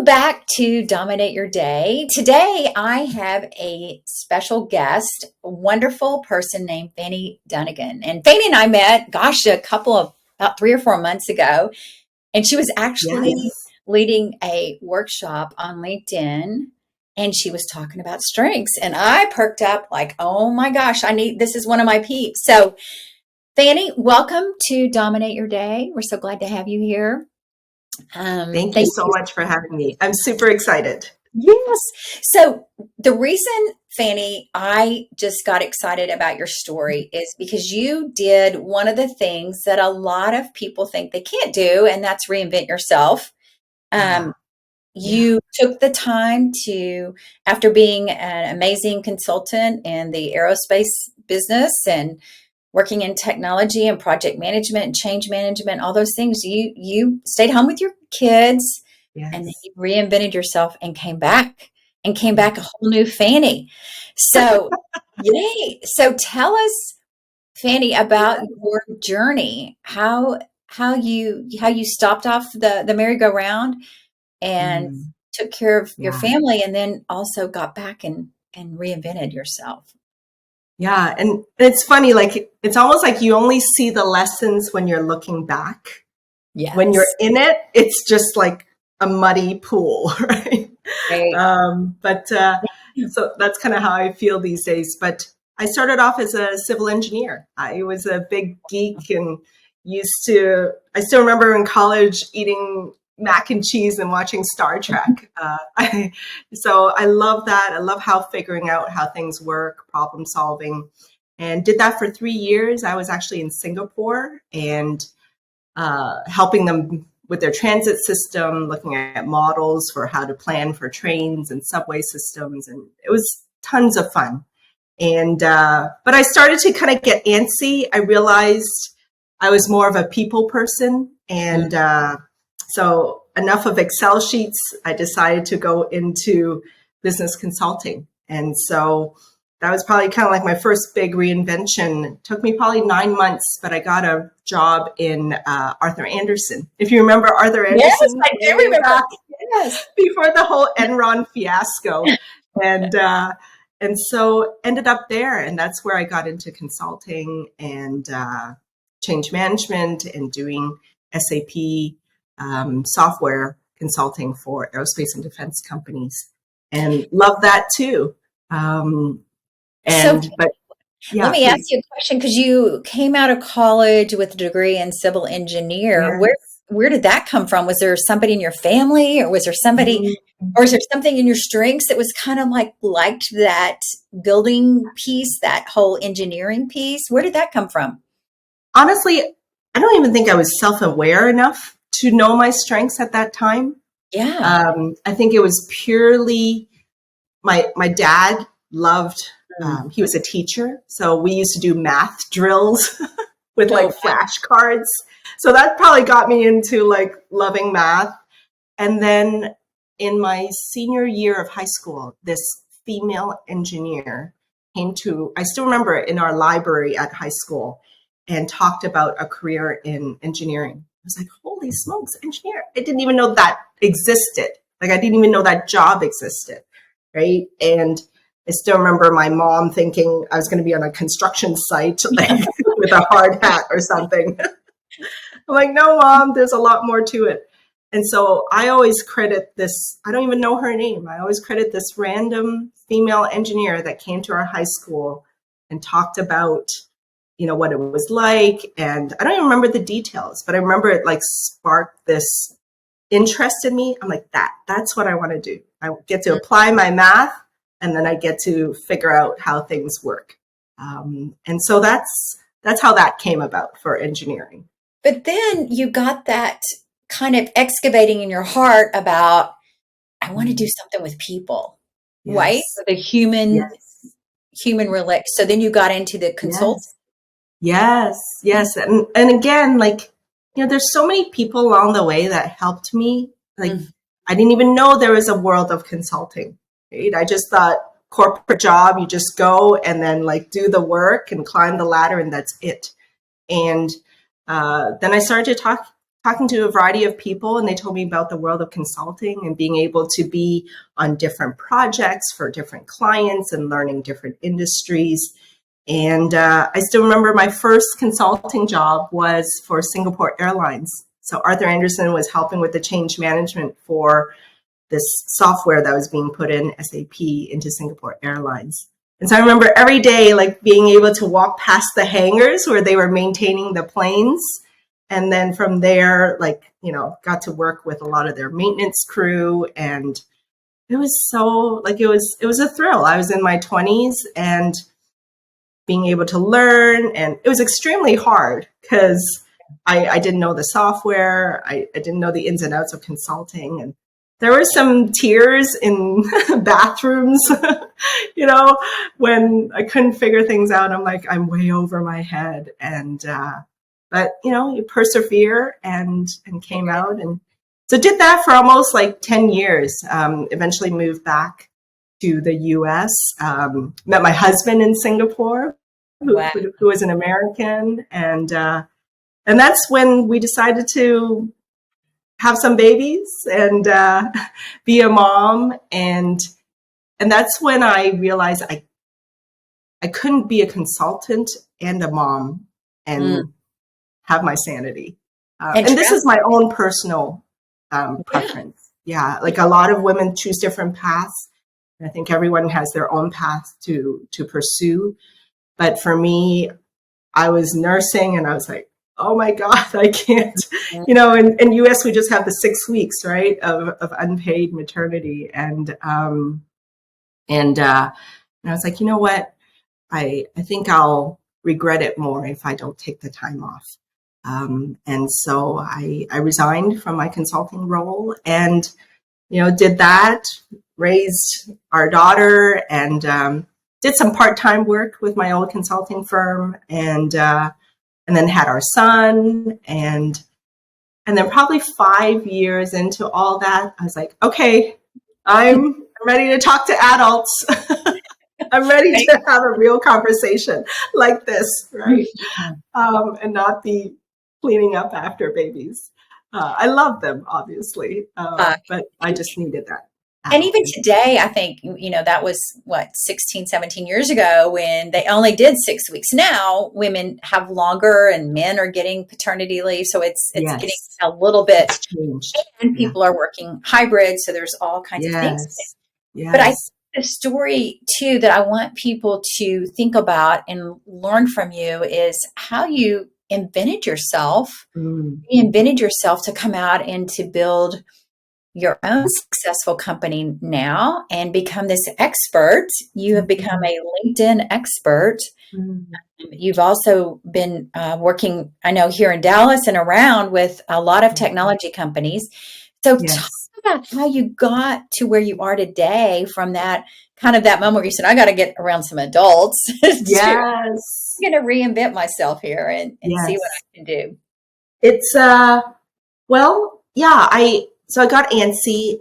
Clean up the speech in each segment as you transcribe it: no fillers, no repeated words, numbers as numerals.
back to Dominate Your Day. Today, I have a special guest, a wonderful person named Fanny Dunagan. And Fanny and I met, about 3 or 4 months ago. And she was actually leading a workshop on LinkedIn. And she was talking about strengths. And I perked up like, oh my gosh, this is one of my peeps. So Fanny, welcome to Dominate Your Day. We're so glad to have you here. Thank you so much for having me. I'm super excited. Yes. So the reason, Fanny, I just got excited about your story is because you did one of the things that a lot of people think they can't do, and that's reinvent yourself. You took the time to, after being an amazing consultant in the aerospace business and working in technology and project management and change management, all those things, you stayed home with your kids and then you reinvented yourself and came back a whole new Fanny. So, yay. So tell us, Fanny, about your journey, how you stopped off the merry-go-round and took care of your family and then also got back and reinvented yourself. Yeah. And it's funny, like, it's almost like you only see the lessons when you're looking back. Yes. When you're in it, it's just like a muddy pool, right? So that's kind of how I feel these days. But I started off as a civil engineer. I was a big geek and I still remember in college eating mac and cheese and watching Star Trek. So I love that. I love figuring out how things work, problem solving, and did that for 3 years. I was actually in Singapore and helping them with their transit system, looking at models for how to plan for trains and subway systems. And it was tons of fun. And but I started to kind of get antsy. I realized I was more of a people person. And so enough of Excel sheets, I decided to go into business consulting. And so that was probably kind of like my first big reinvention. It took me probably 9 months, but I got a job in Arthur Andersen. If you remember Arthur Andersen. Yes, I do remember. Yes. Before the whole Enron fiasco. And so ended up there. And that's where I got into consulting and change management and doing SAP software consulting for aerospace and defense companies, and love that too. Let me ask you a question, because you came out of college with a degree in civil engineer. Yes. Where did that come from? Was there somebody in your family, or was there somebody, or is there something in your strengths that was kind of liked that building piece, that whole engineering piece? Where did that come from? Honestly, I don't even think I was self-aware enough to know my strengths at that time. Yeah. I think it was purely my dad loved, he was a teacher. So we used to do math drills with flashcards. So that probably got me into loving math. And then in my senior year of high school, this female engineer came to, I still remember it, in our library at high school, and talked about a career in engineering. I was like, holy smokes, engineer. I didn't even know that existed. I didn't even know that job existed, right? And I still remember my mom thinking I was going to be on a construction site with a hard hat or something. I'm like, no, Mom, there's a lot more to it. And so I always credit this, I don't even know her name. I always credit this random female engineer that came to our high school and talked about what it was like. And I don't even remember the details, but I remember it sparked this interest in me. I'm like, that's what I want to do. I get to apply my math, and then I get to figure out how things work. And so that's how that came about for engineering. But then you got that kind of excavating in your heart about, I want to do something with people, right? The human relate. So then you got into the consulting. Yes. And again, there's so many people along the way that helped me. I didn't even know there was a world of consulting, right? I just thought corporate job, you just go and then do the work and climb the ladder and that's it. And then I started to talk talking to a variety of people, and they told me about the world of consulting and being able to be on different projects for different clients and learning different industries. And I still remember my first consulting job was for Singapore Airlines. So Arthur Anderson was helping with the change management for this software that was being put in SAP into Singapore Airlines. And so I remember every day, like being able to walk past the hangars where they were maintaining the planes. And then from there, like, you know, got to work with a lot of their maintenance crew. And it was so like, it was a thrill. I was in my 20s and being able to learn. And it was extremely hard because I didn't know the software. I didn't know the ins and outs of consulting. And there were some tears in bathrooms, you know, when I couldn't figure things out. I'm like, I'm way over my head. And, but, you know, you persevere and came out. And so did that for almost like 10 years, eventually moved back to the US, met my husband in Singapore, who was an American. And that's when we decided to have some babies and be a mom. And that's when I realized I couldn't be a consultant and a mom and have my sanity. And this is my own personal preference. Yeah, like a lot of women choose different paths. I think everyone has their own path to pursue. But for me, I was nursing and I was like, oh my God, I can't, you know, in US, we just have the 6 weeks, right, of unpaid maternity. And I was like, you know what, I think I'll regret it more if I don't take the time off. And so I resigned from my consulting role and, you know, did that, raised our daughter and did some part-time work with my old consulting firm and then had our son, and then probably 5 years into all that, I was like, okay, I'm ready to talk to adults. I'm ready to have a real conversation like this, right? And not be cleaning up after babies. I love them, obviously, but I just needed that. And even today, I think, you know, that was 16, 17 years ago when they only did 6 weeks. Now women have longer and men are getting paternity leave. So it's getting a little bit changed. And people are working hybrid. So there's all kinds of things. Yes. But I think the story too that I want people to think about and learn from you is how you invented yourself. You invented yourself to come out and to build your own successful company now and become this expert. You have become a LinkedIn expert. You've also been working, I know, here in Dallas and around with a lot of technology companies. So talk about how you got to where you are today from that kind of that moment where you said, I got to get around some adults. I'm going to reinvent myself here and see what I can do. It's, So I got antsy,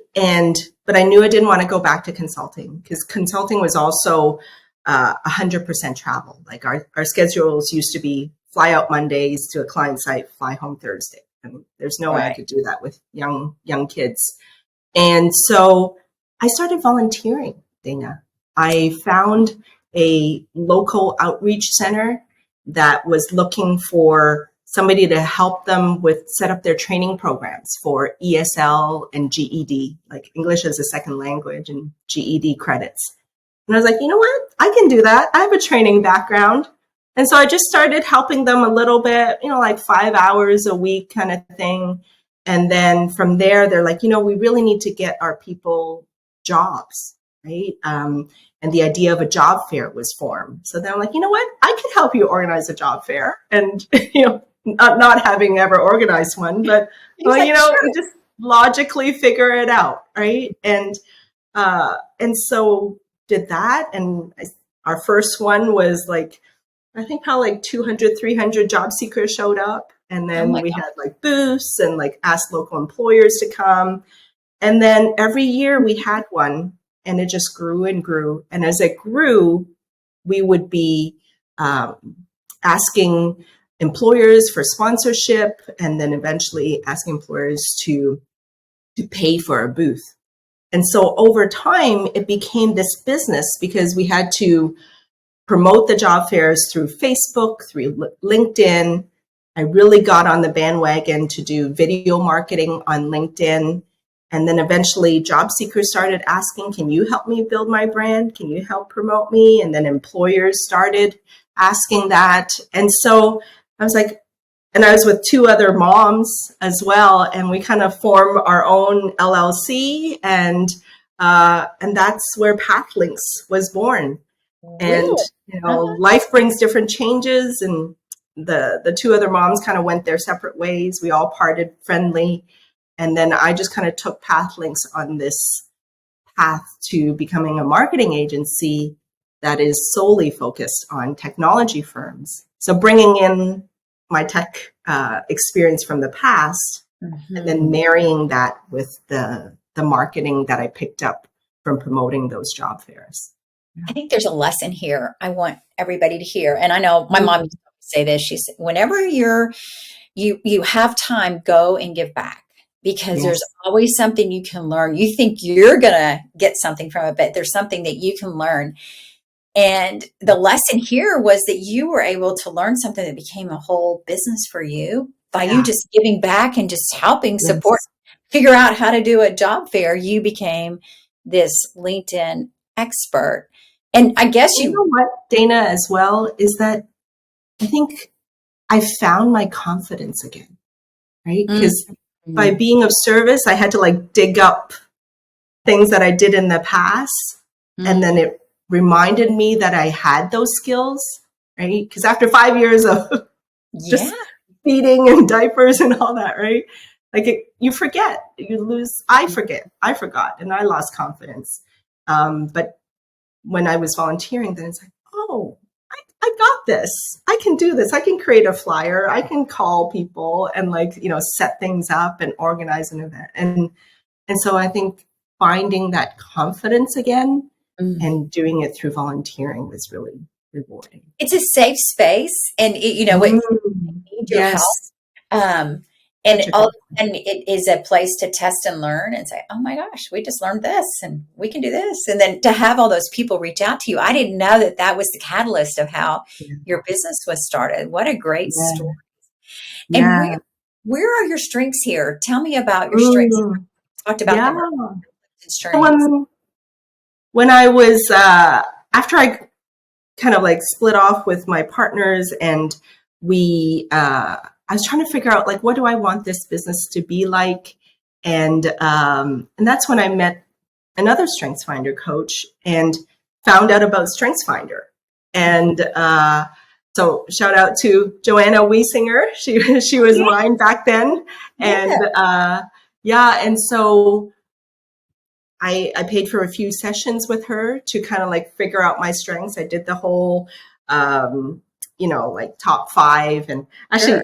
but I knew I didn't want to go back to consulting because consulting was also 100% travel. Like our schedules used to be fly out Mondays to a client site, fly home Thursday. And there's no way I could do that with young kids. And so I started volunteering, Dana. I found a local outreach center that was looking for somebody to help them with set up their training programs for ESL and GED, like English as a second language and GED credits. And I was like, you know what? I can do that. I have a training background. And so I just started helping them a little bit, you know, like 5 hours a week kind of thing. And then from there, they're like, you know, we really need to get our people jobs, right? And the idea of a job fair was formed. So then I'm like, you know what? I can help you organize a job fair. And, you know, not having ever organized one, but well, you know, you just logically figure it out, right? And so did that, and our first one was like, I think probably like 200, 300 job seekers showed up, and then we had like booths and like asked local employers to come, and then every year we had one, and it just grew and grew, and as it grew, we would be asking employers for sponsorship, and then eventually asking employers to pay for a booth. And so over time, it became this business because we had to promote the job fairs through Facebook, through LinkedIn. I really got on the bandwagon to do video marketing on LinkedIn. And then eventually job seekers started asking, can you help me build my brand? Can you help promote me? And then employers started asking that. And so I was like, and I was with two other moms as well, and we kind of formed our own LLC, and that's where Pathlynks was born. And life brings different changes, and the two other moms kind of went their separate ways. We all parted friendly, and then I just kind of took Pathlynks on this path to becoming a marketing agency that is solely focused on technology firms. So bringing in my tech experience from the past, and then marrying that with the marketing that I picked up from promoting those job fairs. I think there's a lesson here I want everybody to hear. And I know my mom used to say this. She said, whenever you have time, go and give back, because there's always something you can learn. You think you're going to get something from it, but there's something that you can learn. And the lesson here was that you were able to learn something that became a whole business for you by you just giving back and just helping support, figure out how to do a job fair. You became this LinkedIn expert. And I guess you know what, Dana, as well, is that I think I found my confidence again, right? Because by being of service, I had to like dig up things that I did in the past. And then it reminded me that I had those skills, right? Because after 5 years of just feeding and diapers and all that, right? Like you forget, you lose. I forgot, and I lost confidence. But when I was volunteering, then it's like, oh, I got this. I can do this. I can create a flyer. I can call people and set things up and organize an event. And so I think finding that confidence again and doing it through volunteering was really rewarding. It's a safe space, and need your help. And it is a place to test and learn and say, oh my gosh, we just learned this and we can do this. And then to have all those people reach out to you. I didn't know that was the catalyst of how your business was started. What a great story. And where are your strengths here? Tell me about your strengths. Talked about them. Strengths. When I was, after I kind of like split off with my partners, and I was trying to figure out what do I want this business to be like? And that's when I met another StrengthsFinder coach and found out about StrengthsFinder. And so shout out to Joanna Wiesinger. She was mine back then. And and so I paid for a few sessions with her to kind of figure out my strengths. I did the whole top 5, and actually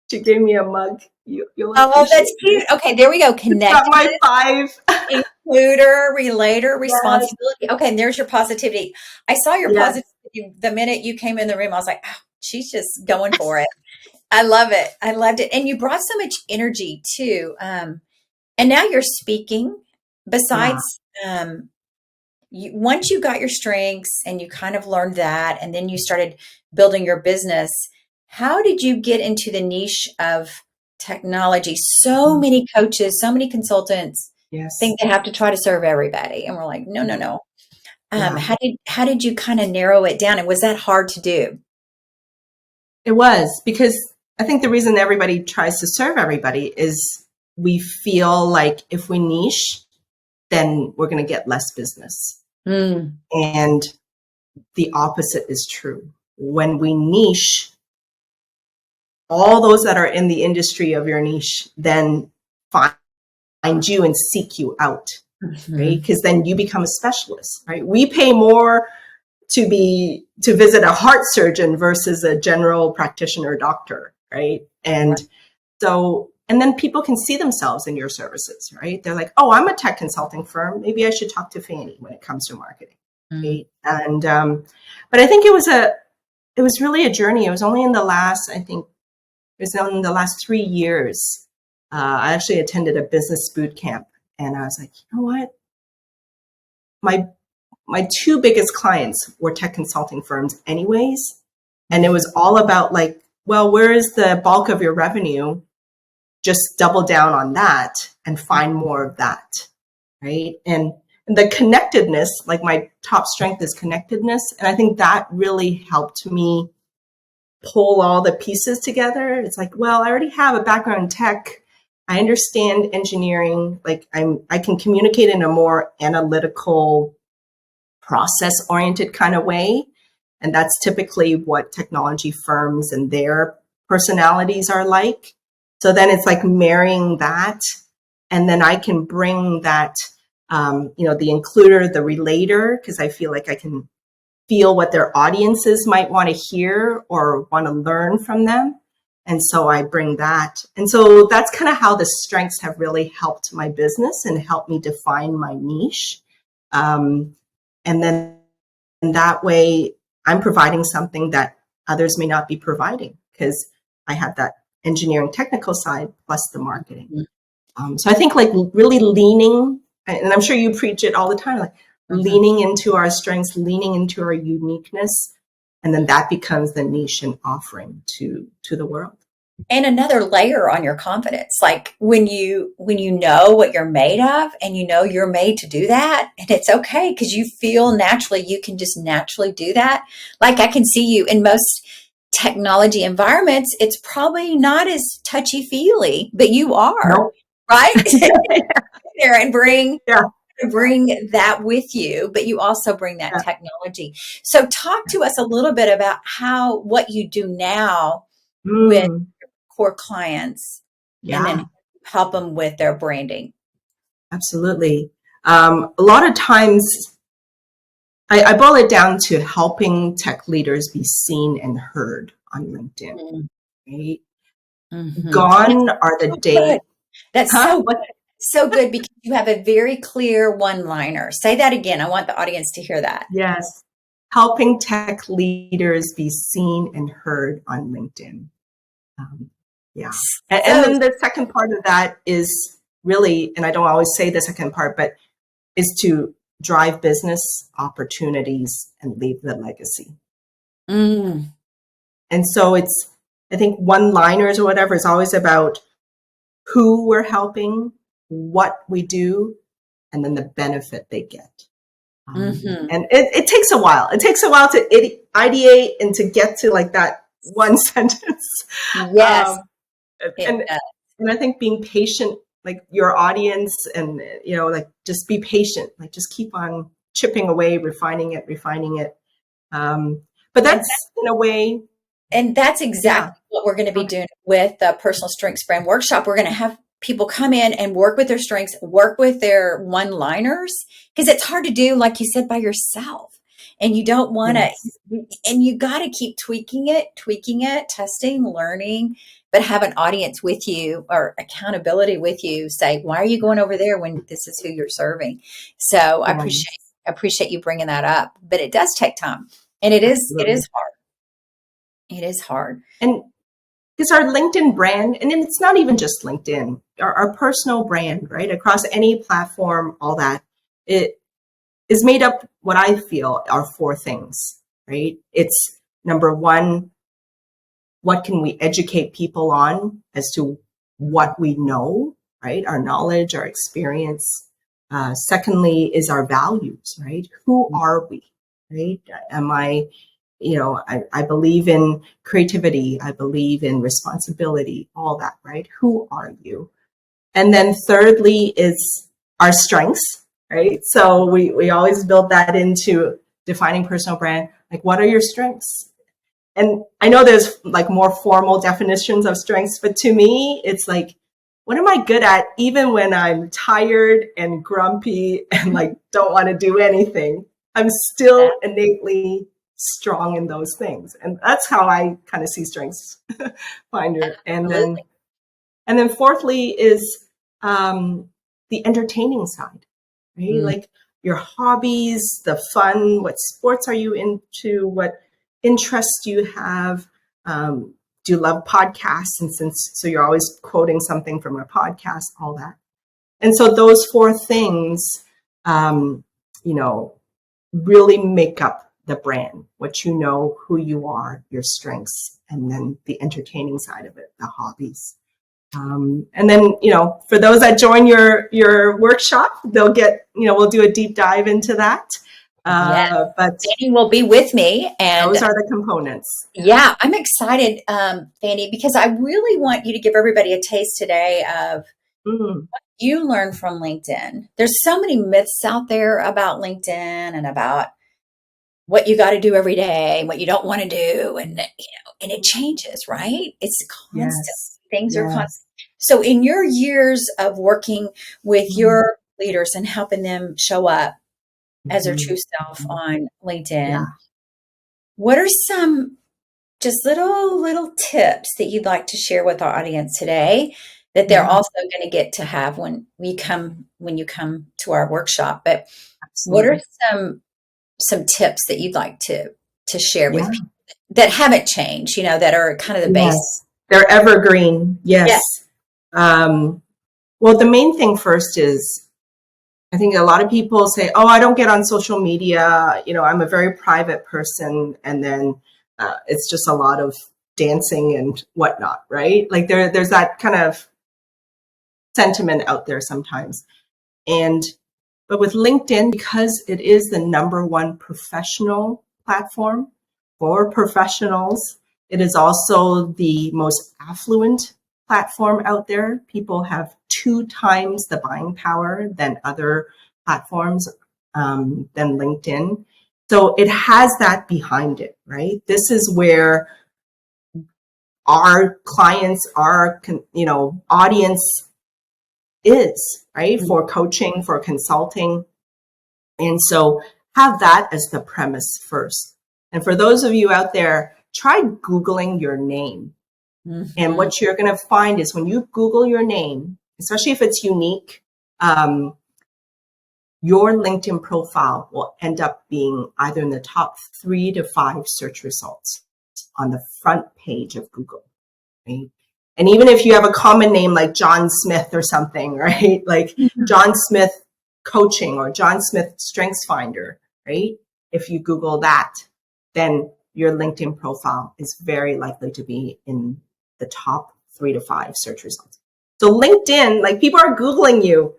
she gave me a mug. That's cute. Okay, there we go. Connect. Got my 5. Includer, relator, responsibility. Okay, and there's your positivity. I saw your positivity the minute you came in the room. I was like, oh, she's just going for it. I love it. I loved it. And you brought so much energy too. And now you're speaking. Besides, once you got your strengths and you kind of learned that, and then you started building your business, how did you get into the niche of technology? So many coaches, so many consultants think they have to try to serve everybody. And we're like, no. How did you kind of narrow it down? And was that hard to do? It was, because I think the reason everybody tries to serve everybody is we feel like if we niche, then we're going to get less business. And the opposite is true. When we niche, all those that are in the industry of your niche then find you and seek you out, right? Because then you become a specialist, right? We pay more to visit a heart surgeon versus a general practitioner doctor, right? And so, and then people can see themselves in your services, right? They're like, oh, I'm a tech consulting firm. Maybe I should talk to Fanny when it comes to marketing, right? And but I think it was really a journey. It was only in the last, I think, is in the last 3 years, I actually attended a business boot camp, and I was like, you know what? My two biggest clients were tech consulting firms anyways. And it was all about like, well, where is the bulk of your revenue? Just double down on that and find more of that, right? And the connectedness, like my top strength is connectedness. And I think that really helped me pull all the pieces together. It's like, well, I already have a background in tech. I understand engineering. Like I can communicate in a more analytical, process-oriented kind of way. And that's typically what technology firms and their personalities are like. So then it's like marrying that. And then I can bring that, the includer, the relator, because I feel like I can feel what their audiences might want to hear or want to learn from them. And so I bring that. And so that's kind of how the strengths have really helped my business and helped me define my niche. And then that way, I'm providing something that others may not be providing because I have that engineering technical side plus the marketing. So I think like really leaning, and I'm sure you preach it all the time, like leaning into our strengths, leaning into our uniqueness, and then that becomes the niche and offering to the world. And another layer on your confidence, like when you know what you're made of and you know you're made to do that, and it's okay because you feel naturally you can just naturally do that. Like I can see you in most technology environments, it's probably not as touchy-feely, but you are, Nope. right? There and bring that with you, but you also bring that technology. So talk to us a little bit about what you do now with core clients and then help them with their branding. Absolutely. A lot of times I boil it down to helping tech leaders be seen and heard on LinkedIn, right? Gone are the days. That's so good because you have a very clear one-liner. Say that again. I want the audience to hear that. Yes. Helping tech leaders be seen and heard on LinkedIn. And then the second part of that is really, and I don't always say the second part, but is to drive business opportunities and leave the legacy. And so I think one-liners or whatever is always about who we're helping, what we do, and then the benefit they get. And it takes a while. It takes a while to ideate and to get to like that one sentence. Yes. And I think being patient, like your audience and, like just be patient, like just keep on chipping away, refining it. But that's in a way. And that's exactly what we're going to be doing with the Personal Strengths Brand Workshop. We're going to have people come in and work with their strengths, work with their one-liners, because it's hard to do, like you said, by yourself. And you don't want to, and you got to keep tweaking it, testing, learning, but have an audience with you or accountability with you. Say, why are you going over there when this is who you're serving? So I appreciate you bringing that up, but it does take time, and it is hard. It is hard. And because our LinkedIn brand, and it's not even just LinkedIn, our personal brand, right? Across any platform, all that, it is made up, what I feel are four things, right? It's number one, what can we educate people on as to what we know, right? Our knowledge, our experience. Secondly is our values, right? Who are we, right? I believe in creativity. I believe in responsibility, all that, right? Who are you? And then thirdly is our strengths, right? So we always build that into defining personal brand. Like, what are your strengths? And I know there's like more formal definitions of strengths, but to me, it's like, what am I good at even when I'm tired and grumpy and like don't want to do anything? I'm still innately strong in those things. And that's how I kind of see Strengths Finder. And then fourthly is the entertaining side, right? Like your hobbies, the fun, what sports are you into, what interests do you have, do you love podcasts? And so you're always quoting something from a podcast, all that. And so those 4 things, really make up the brand, what you know, who you are, your strengths, and then the entertaining side of it, the hobbies. And then, for those that join your workshop, they'll get, we'll do a deep dive into that. Yes. But Fanny will be with me, and those are the components. yeah, I'm excited, Fanny, because I really want you to give everybody a taste today of what you learn from LinkedIn. There's so many myths out there about LinkedIn and about what you got to do every day and what you don't want to do, and and it changes, right? It's constant. Yes. Things are constant. So, in your years of working with your leaders and helping them show up as their true self on LinkedIn, what are some just little tips that you'd like to share with our audience today that they're also going to get to have when you come to our workshop? But what are some tips that you'd like to share with people that haven't changed, that are kind of the base? They're evergreen. Yes. Well, the main thing first is, I think a lot of people say, oh, I don't get on social media. I'm a very private person. And then it's just a lot of dancing and whatnot, right? Like there's that kind of sentiment out there sometimes. But with LinkedIn, because it is the #1 professional platform for professionals, it is also the most affluent platform out there. People have 2 times the buying power than other platforms, than LinkedIn. So it has that behind it, right? This is where our clients, our audience is, right? For coaching, for consulting. And so have that as the premise first. And for those of you out there, try Googling your name. And what you're going to find is when you Google your name, especially if it's unique, your LinkedIn profile will end up being either in the top 3 to 5 search results on the front page of Google, right? And even if you have a common name like John Smith or something, right? Like John Smith Coaching or John Smith Strengths Finder, right? If you Google that, then your LinkedIn profile is very likely to be in the top 3 to 5 search results. So LinkedIn, like people are Googling you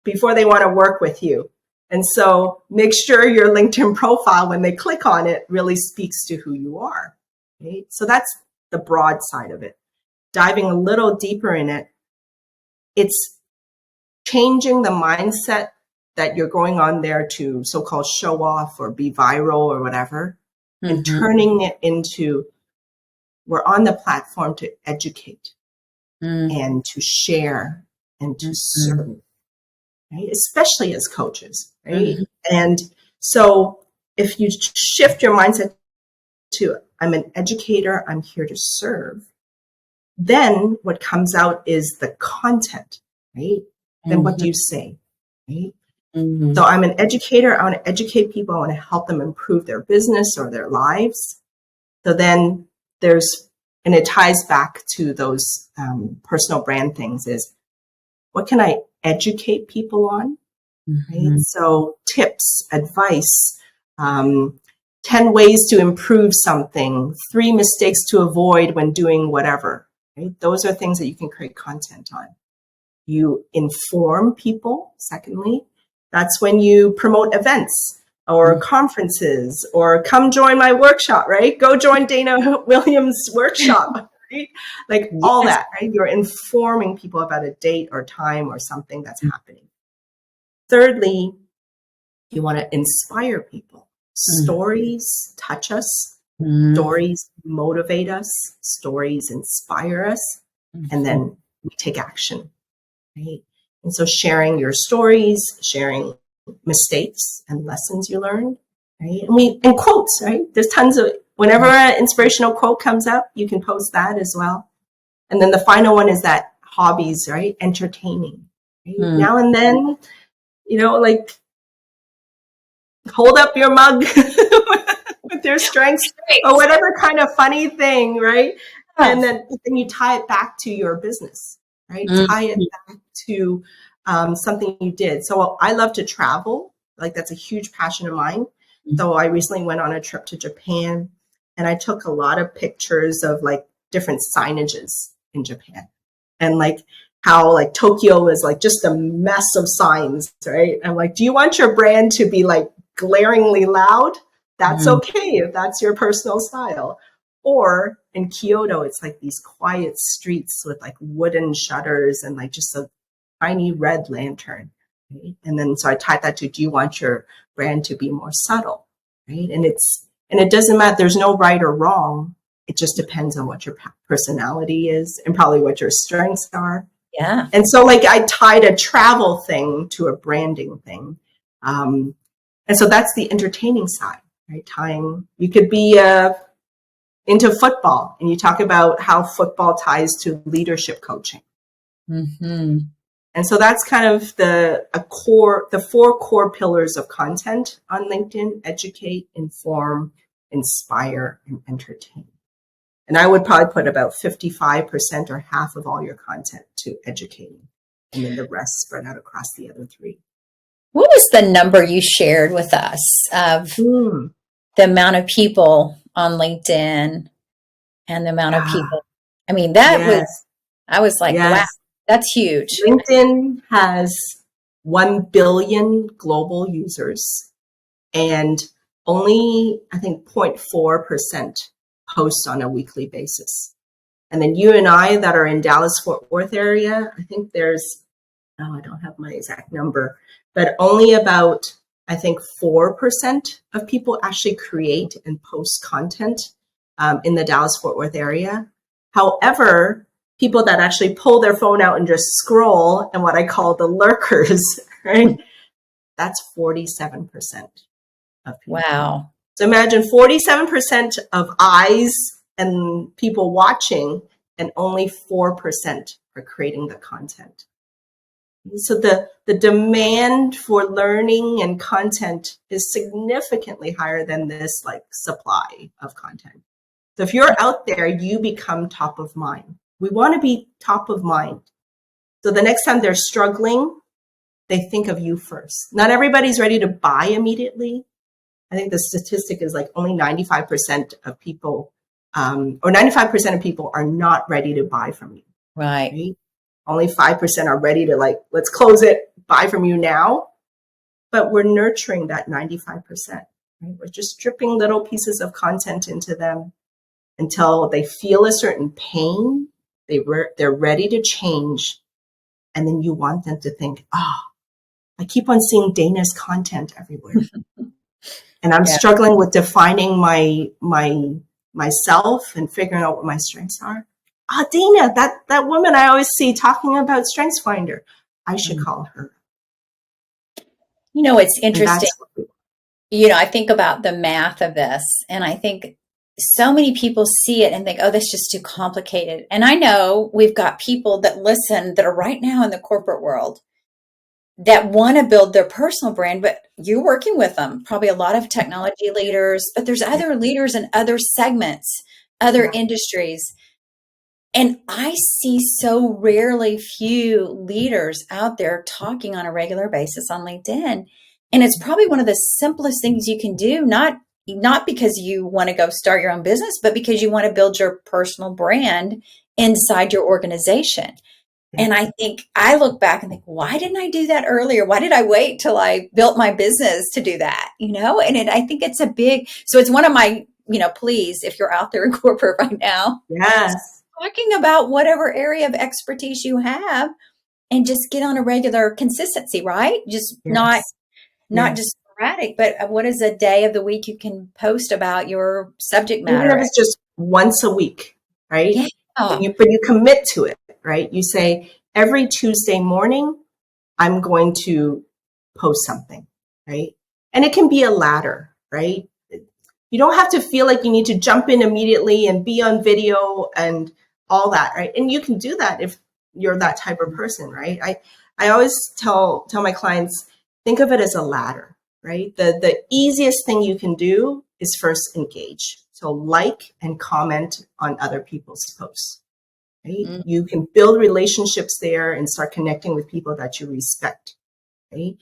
before they want to work with you. And so make sure your LinkedIn profile, when they click on it, really speaks to who you are, right? So that's the broad side of it. Diving a little deeper in it, it's changing the mindset that you're going on there to so-called show off or be viral or whatever, and turning it into, we're on the platform to educate and to share and to serve, right? Especially as coaches, right? And so if you shift your mindset to, I'm an educator, I'm here to serve, then what comes out is the content, right? Then what do you say, right? So I'm an educator. I want to educate people. I want to help them improve their business or their lives. So then and it ties back to those personal brand things, is what can I educate people on? Right? So tips, advice, 10 ways to improve something, 3 mistakes to avoid when doing whatever. Right? Those are things that you can create content on. You inform people, secondly. That's when you promote events or conferences or come join my workshop, right? Go join Dana Williams' workshop, right? Like all that, right? You're informing people about a date or time or something that's happening. Thirdly, you want to inspire people. Stories touch us. Stories motivate us. Stories inspire us. And then we take action, right? And so sharing your stories, sharing mistakes and lessons you learned, right? And quotes, right? There's tons of, whenever an inspirational quote comes up, you can post that as well. And then the final one is that hobbies, right? Entertaining. Right? Now and then, like hold up your mug with your strengths or whatever kind of funny thing, right? And then you tie it back to your business, right? Tie it back to something you did. So I love to travel. Like that's a huge passion of mine. So I recently went on a trip to Japan and I took a lot of pictures of like different signages in Japan and like how like Tokyo is like just a mess of signs, right? I'm like, do you want your brand to be like glaringly loud? That's okay if that's your personal style. Or in Kyoto, it's like these quiet streets with like wooden shutters and like just a tiny red lantern. Right? And then so I tied that to, do you want your brand to be more subtle? Right? And it doesn't matter. There's no right or wrong. It just depends on what your personality is and probably what your strengths are. Yeah. And so like I tied a travel thing to a branding thing. And so that's the entertaining side, right? Tying, you could be into football and you talk about how football ties to leadership coaching. And so that's kind of the 4 core pillars of content on LinkedIn: educate, inform, inspire, and entertain. And I would probably put about 55% or half of all your content to educating, and then the rest spread out across the other 3. What was the number you shared with us of the amount of people on LinkedIn and the amount of people? I mean, I was like, wow, that's huge. LinkedIn has 1 billion global users and only, I think, 0.4% post on a weekly basis. And then you and I that are in Dallas-Fort Worth area, I think there's, I don't have my exact number, but only about, I think, 4% of people actually create and post content in the Dallas-Fort Worth area. However, people that actually pull their phone out and just scroll, and what I call the lurkers, right? That's 47% of people. Wow. So imagine 47% of eyes and people watching, and only 4% are creating the content. So the demand for learning and content is significantly higher than this like supply of content. So if you're out there, you become top of mind. We want to be top of mind. So the next time they're struggling, they think of you first. Not everybody's ready to buy immediately. I think the statistic is like only 95% of people, or 95% of people are not ready to buy from you. Right? Only 5% are ready to like, let's close it, buy from you now. But we're nurturing that 95%. Right? We're just dripping little pieces of content into them until they feel a certain pain. They're ready to change. And then you want them to think, I keep on seeing Dana's content everywhere. And I'm struggling with defining myself and figuring out what my strengths are. Dana, that woman I always see talking about StrengthsFinder. I should call her. You know, it's interesting. I think about the math of this, and I think so many people see it and think, oh, that's just too complicated. And I know we've got people that listen that are right now in the corporate world that want to build their personal brand, but you're working with them, probably a lot of technology leaders, but there's other leaders in other segments, other industries. And I see so rarely few leaders out there talking on a regular basis on LinkedIn. And it's probably one of the simplest things you can do, not because you want to go start your own business, but because you want to build your personal brand inside your organization. And I think I look back and think, why didn't I do that earlier? Why did I wait till I built my business to do that? And I think it's so it's one of my, please, if you're out there in corporate right now, talking about whatever area of expertise you have and just get on a regular consistency, right? Just not just sporadic, but what is a day of the week you can post about your subject matter? Even if it's just once a week, right? Yeah. But you commit to it, right? You say, every Tuesday morning, I'm going to post something, right? And it can be a ladder, right? You don't have to feel like you need to jump in immediately and be on video and all that, right? And you can do that if you're that type of person, right? I always tell my clients, think of it as a ladder, right? The easiest thing you can do is first engage. So like and comment on other people's posts, right? Mm. You can build relationships there and start connecting with people that you respect, right?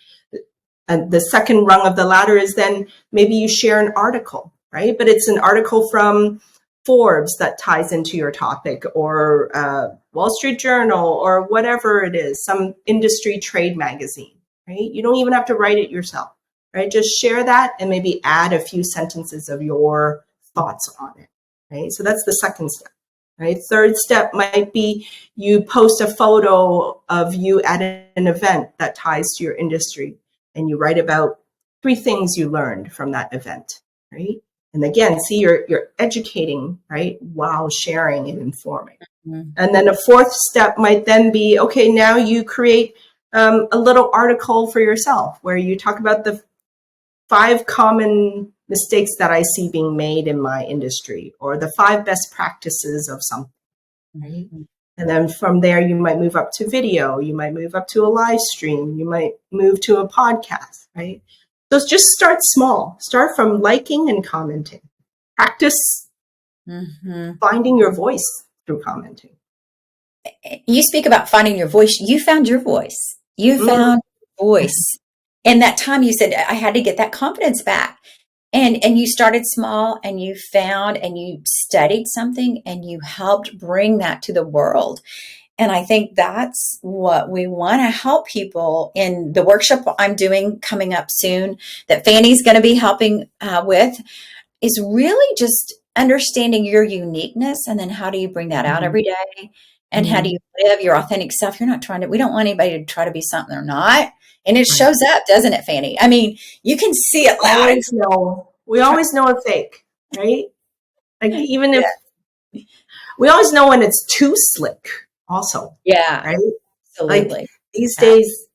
And the second rung of the ladder is then maybe you share an article, right? But it's an article from Forbes that ties into your topic, or Wall Street Journal, or whatever it is, some industry trade magazine, right? You don't even have to write it yourself, right? Just share that and maybe add a few sentences of your thoughts on it, right? So that's the second step, right? Third step might be you post a photo of you at an event that ties to your industry, and you write about 3 things you learned from that event, right? And again, see, you're educating, right, while sharing and informing. Mm. And then a fourth step might then be, okay, now you create a little article for yourself where you talk about the 5 common mistakes that I see being made in my industry, or the 5 best practices of something, right? Mm. And then from there, you might move up to video, you might move up to a live stream, you might move to a podcast, right? So just start small. Start from liking and commenting. Practice finding your voice through commenting. You speak about finding your voice. You found your voice. You found your voice. And that time you said, I had to get that confidence back. And you started small, and you found and you studied something, and you helped bring that to the world. And I think that's what we want to help people in the workshop I'm doing coming up soon, that Fanny's going to be helping with, is really just understanding your uniqueness. And then how do you bring that out every day? And how do you live your authentic self? You're not trying to, we don't want anybody to try to be something they're not. And it shows up, doesn't it, Fanny? I mean, you can see it loud. We always know a fake, right? Like, even if we always know when it's too slick also. Yeah, right? absolutely. Like, these days,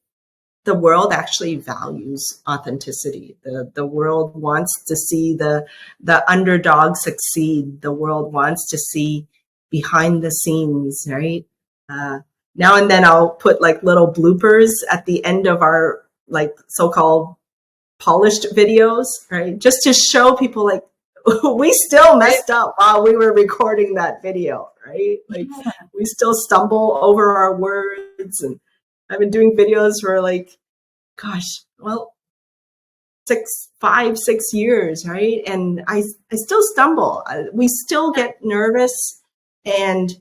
the world actually values authenticity. The world wants to see the underdog succeed. The world wants to see behind the scenes, right? Now and then I'll put like little bloopers at the end of our like so-called polished videos, right? Just to show people like we still messed up while we were recording that video, right? Like, we still stumble over our words. And I've been doing videos for like, gosh, well, 5, 6 years, right? And I still stumble. We still get nervous. And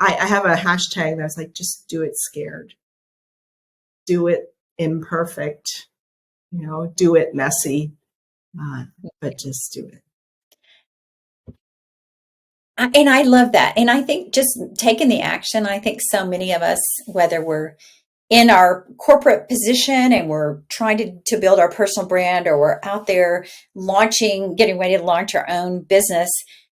I have a hashtag that's like, just do it scared. Do it imperfect, do it messy, but just do it. And I love that. And I think just taking the action, I think so many of us, whether we're in our corporate position and we're trying to build our personal brand, or we're out there getting ready to launch our own business,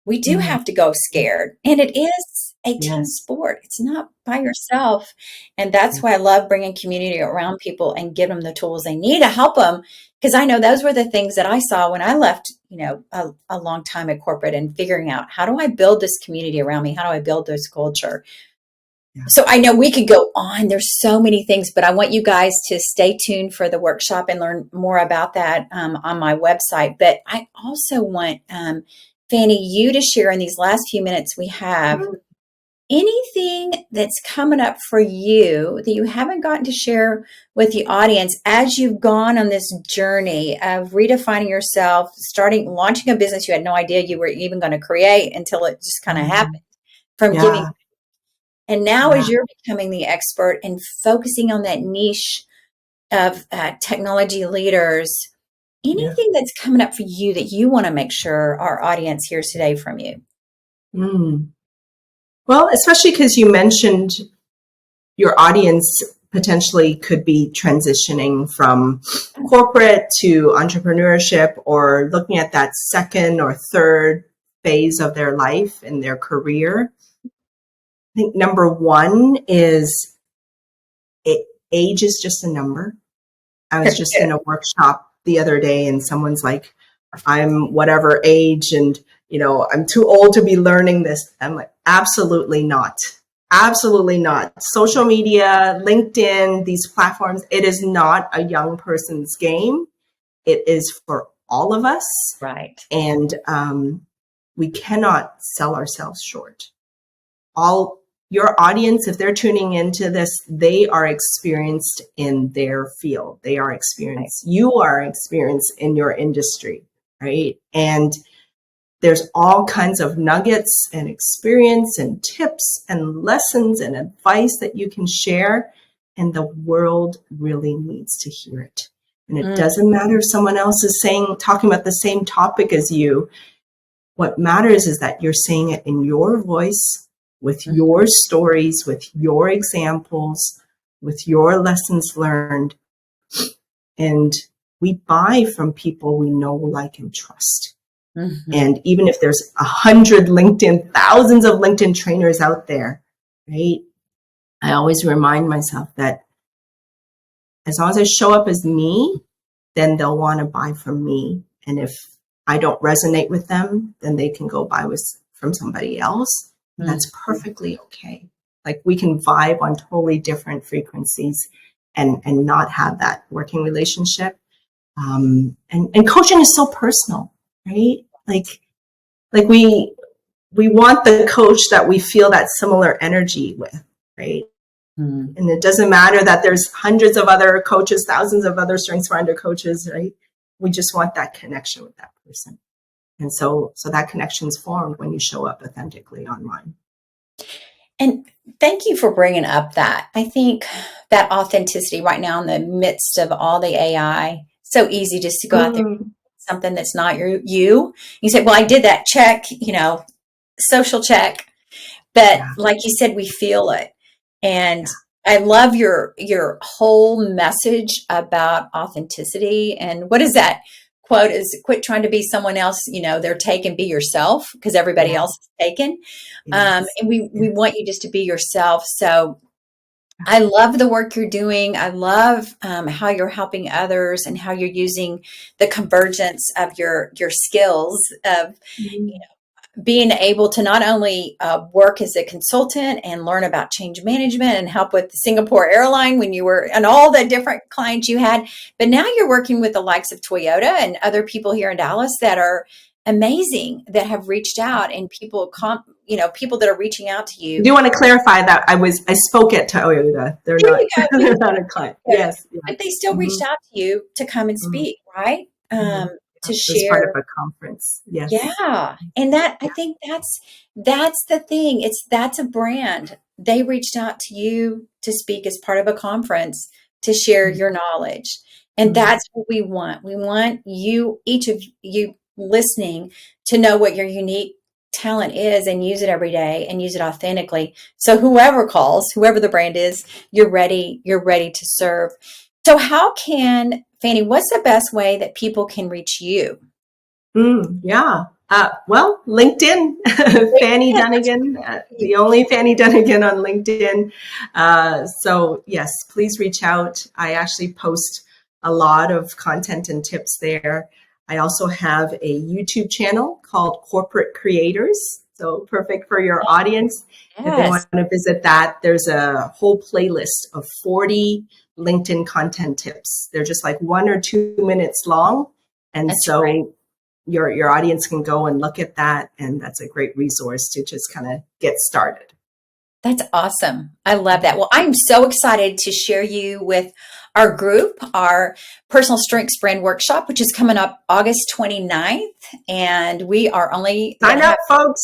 we do have to go scared. And it is a team sport. It's not by yourself. And that's why I love bringing community around people and give them the tools they need to help them. Because I know those were the things that I saw when I left, a long time at corporate, and figuring out, how do I build this community around me? How do I build this culture? So I know we could go on. There's so many things, but I want you guys to stay tuned for the workshop and learn more about that on my website. But I also want, Fanny, you to share in these last few minutes we have anything that's coming up for you that you haven't gotten to share with the audience as you've gone on this journey of redefining yourself, launching a business you had no idea you were even going to create until it just kind of happened from giving. And now as you're becoming the expert and focusing on that niche of technology leaders, anything that's coming up for you that you want to make sure our audience hears today from you? Well, especially because you mentioned your audience potentially could be transitioning from corporate to entrepreneurship, or looking at that second or third phase of their life and their career. I think number one is age is just a number. I was just in a workshop the other day, and someone's like, I'm whatever age, and I'm too old to be learning this. I'm like, absolutely not. Absolutely not. Social media, LinkedIn, these platforms, it is not a young person's game. It is for all of us. Right. And we cannot sell ourselves short. All your audience, if they're tuning into this, they are experienced in their field. They are experienced. You are experienced in your industry, right? And there's all kinds of nuggets and experience and tips and lessons and advice that you can share. And the world really needs to hear it. And it doesn't matter if someone else is talking about the same topic as you. What matters is that you're saying it in your voice, with your stories, with your examples, with your lessons learned. And we buy from people we know, like, and trust. And even if there's 100 LinkedIn, thousands of LinkedIn trainers out there, right? I always remind myself that as long as I show up as me, then they'll want to buy from me. And if I don't resonate with them, then they can go buy from somebody else. And that's perfectly okay. Like, we can vibe on totally different frequencies and not have that working relationship. And coaching is so personal, right? Like we want the coach that we feel that similar energy with, right? And it doesn't matter that there's hundreds of other coaches, thousands of other StrengthsFinder coaches, right? We just want that connection with that person. And so that connection's formed when you show up authentically online. And thank you for bringing up that. I think that authenticity right now in the midst of all the AI, so easy just to go out there and something that's not you. You say, well, I did that check, social check. But like you said, we feel it. And I love your whole message about authenticity. And what is that quote? Is quit trying to be someone else, they're taken, be yourself, because everybody else is taken. And we want you just to be yourself. So I love the work you're doing. I love how you're helping others and how you're using the convergence of your skills of, being able to not only work as a consultant and learn about change management and help with the Singapore airline when you were, and all the different clients you had, but now you're working with the likes of Toyota and other people here in Dallas that are amazing, that have reached out, and people that are reaching out to you. I do want to clarify that I spoke at Toyota. They're not a client. Yes. But they still reached out to you to come and speak, right? To share. As part of a conference. Yes. Yeah. And I think that's the thing. That's a brand. They reached out to you to speak as part of a conference, to share your knowledge. And that's what we want. We want you, each of you listening, to know what your unique talent is and use it every day and use it authentically. So whoever calls, whoever the brand is, you're ready to serve. So Fanny, what's the best way that people can reach you? Well, LinkedIn, Fanny Dunagan, the only Fanny Dunagan on LinkedIn. So yes, please reach out. I actually post a lot of content and tips there. I also have a YouTube channel called Corporate Creators. So perfect for your audience. Yes. If they want to visit that, there's a whole playlist of 40 LinkedIn content tips. They're just like 1 or 2 minutes long. And your audience can go and look at that. And that's a great resource to just kind of get started. That's awesome. I love that. Well, I'm so excited to share you with our group, our Personal Strengths Brand Workshop, which is coming up August 29th. And we are only... Sign up, folks.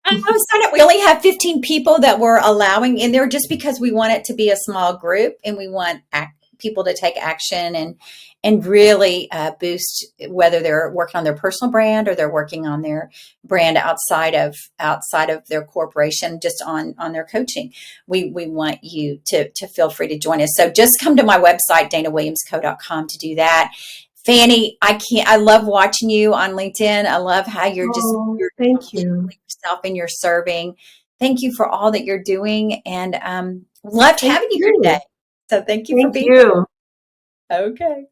Sign up. We only have 15 people that we're allowing in there, just because we want it to be a small group, and we want people to take action and really boost, whether they're working on their personal brand or they're working on their brand outside of their corporation, just on their coaching. We want you to feel free to join us. So just come to my website, danawilliamsco.com, to do that. Fanny, I love watching you on LinkedIn. I love how you're thank you. Yourself and you're serving. Thank you for all that you're doing, and loved having you here today. So thank you for being here. Okay.